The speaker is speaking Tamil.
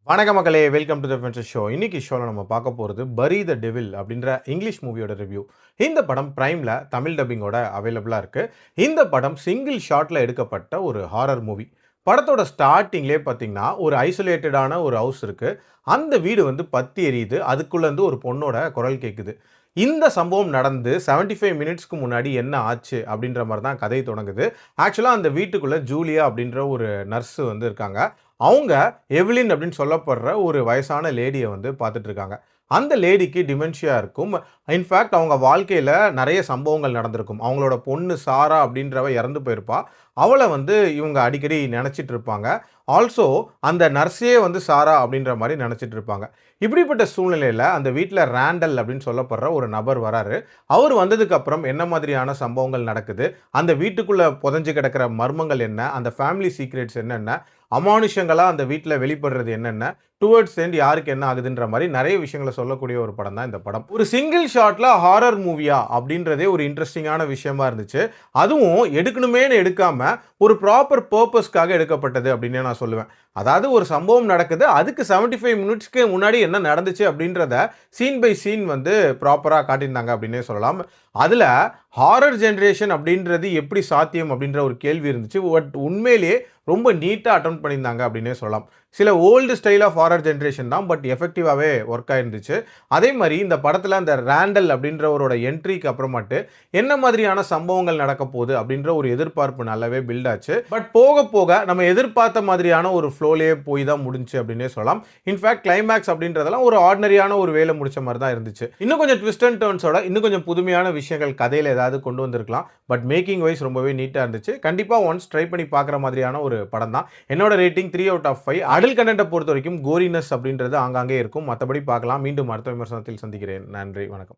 வணக்க மக்களே, welcome to the fences show. இன்னைக்கு ஷோல நம்ம பார்க்க போறது பரி த டெவில் அப்படின்ற இங்கிலீஷ் மூவியோட ரிவ்யூ. இந்த படம் பிரைம்ல தமிழ் டப்பிங்கோட அவைலபிளா இருக்கு. இந்த படம் சிங்கிள் ஷாட்ல எடுக்கப்பட்ட ஒரு ஹாரர் மூவி. படத்தோட ஸ்டார்ட்டிங்லேயே பார்த்தீங்கன்னா, ஒரு ஐசோலேட்டடான ஒரு ஹவுஸ் இருக்கு. அந்த வீடு வந்து பத்தி எரியுது. அதுக்குள்ளேருந்து ஒரு பொண்ணோட குரல் கேட்குது. இந்த சம்பவம் நடந்து 75 மினிட்ஸ்க்கு முன்னாடி என்ன ஆச்சு அப்படின்ற மாரி தான் கதை தொடங்குது. ஆக்சுவலா அந்த வீட்டுக்குள்ள ஜூலியா அப்படின்ற ஒரு நர்ஸ் வந்து இருக்காங்க. அவங்க எவ்லின் அப்படின்னு சொல்லப்படுற ஒரு வயசான லேடிய வந்து பார்த்துட்டு இருக்காங்க. அந்த லேடிக்கு டிமென்ஷியா இருக்கும். இன்ஃபாக்ட் அவங்க வாழ்க்கையில நெறைய சம்பவங்கள் நடந்திருக்கும். அவங்களோட பொண்ணு சாரா அப்படின்றவ இறந்து போயிருப்பா. அவள வந்து இவங்க அடிக்கடி நெனச்சிட்டு இருப்பாங்க. ஆல்சோ அந்த நர்ஸே வந்து சாரா அப்படின்ற மாரி நெனச்சிட்டு இருப்பாங்க. இப்படிப்பட்ட சூழ்நிலையில அந்த வீட்ல ராண்டல் அப்படின்னு சொல்லப்படுற ஒரு நபர் வராரு. அவர் வந்ததுக்கு அப்புறம் என்ன மாதிரியான சம்பவங்கள் நடக்குது? அந்த வீட்டுக்குள்ள புதைஞ்சு கிடக்கிற மர்மங்கள் என்ன? அந்த ஃபேமிலி சீக்ரெட்ஸ் என்னென்ன? அமானுஷங்களா அந்த வீட்ல வெளிப்படுறது என்னென்ன? டுவர்ட்ஸ் எண்ட் யாருக்கு என்ன ஆகுதுன்ற மாரி நெறைய விஷயங்கள சொல்லக்கூடிய ஒரு படம் தான் இந்த படம். ஒரு சிங்கிள் ஷாட்ல ஹாரர் மூவியா அப்படின்றதே ஒரு இன்ட்ரஸ்டிங்கான விஷயமா இருந்துச்சு. அதுவும் எடுக்கணுமேன்னு எடுக்காம ஒரு ப்ராப்பர் பர்ப்பஸ்க்காக எடுக்கப்பட்டது அப்படின்னே நான் சொல்லுவேன். அதாவது ஒரு சம்பவம் நடக்குது. அதுக்கு 75 மினிட்ஸ்க்கு முன்னாடி என்ன நடந்துச்சு அப்படின்றத சீன் பை சீன் வந்து ப்ராப்பரா காட்டியிருந்தாங்க அப்படின்னே சொல்லலாம். அதுல ஹாரர் ஜெனரேஷன் அப்படின்றது எப்படி சாத்தியம் அப்படின்ற ஒரு கேள்வி இருந்துச்சு. பட் உண்மையிலேயே ரொம்ப நீட்டா அட்டெம்ப்ட் பண்ணியிருந்தாங்க அப்படின்னே சொல்லலாம். சில old style of horror generation தான். பட் எஃபெக்டிவாவே ஒர்க் ஆயிருந்துச்சு. அதே மாரி இந்த படத்துல அந்த ராண்டல் அப்படின்றவரோட என்ட்ரிக்கு அப்புறமாட்டு என்ன மாதிரியான சம்பவங்கள் நடக்க போகுது அப்படின்ற ஒரு எதிர்பார்ப்பு நல்லாவே பில்ட் ஆச்சு. பட் போக போக நம்ம எதிர்பார்த்த மாதிரியான ஒரு ஃப்ளோலயே போய் தான் முடிஞ்சுச்சு அப்படின்னே சொல்லலாம். இன்ஃபேக்ட் கிளைமேக்ஸ் அப்படின்றதெல்லாம் ஒரு ஆர்டினரியான ஒரு வேல முடிச்ச மாரி தான் இருந்துச்சு. இன்னும் கொஞ்சம் ட்விஸ்ட் அண்ட் டர்ன்ஸோட இன்னும் கொஞ்சம் புதுமையான விஷயங்கள் கதையில ஏதாவது கொண்டு வந்திருக்கலாம். பட் மேக்கிங் வைஸ் ரொம்பவே நீட்டா இருந்துச்சு. கண்டிப்பா ஒன்ஸ் ட்ரை பண்ணி பார்க்குற மாதிரியான ஒரு படம் தான். என்னோட ரேட்டிங் 3 அவுட் ஆஃப் 5. அடல்ட் கண்டென்ட்ட பொறுத்தவரைக்கும் கோரினஸ் அப்படின்றது ஆங்காங்கே இருக்கும். மத்தபடி பார்க்கலாம். மீண்டும் அடுத்த விமர்சனத்தில் சந்திக்கிறேன். நன்றி, வணக்கம்.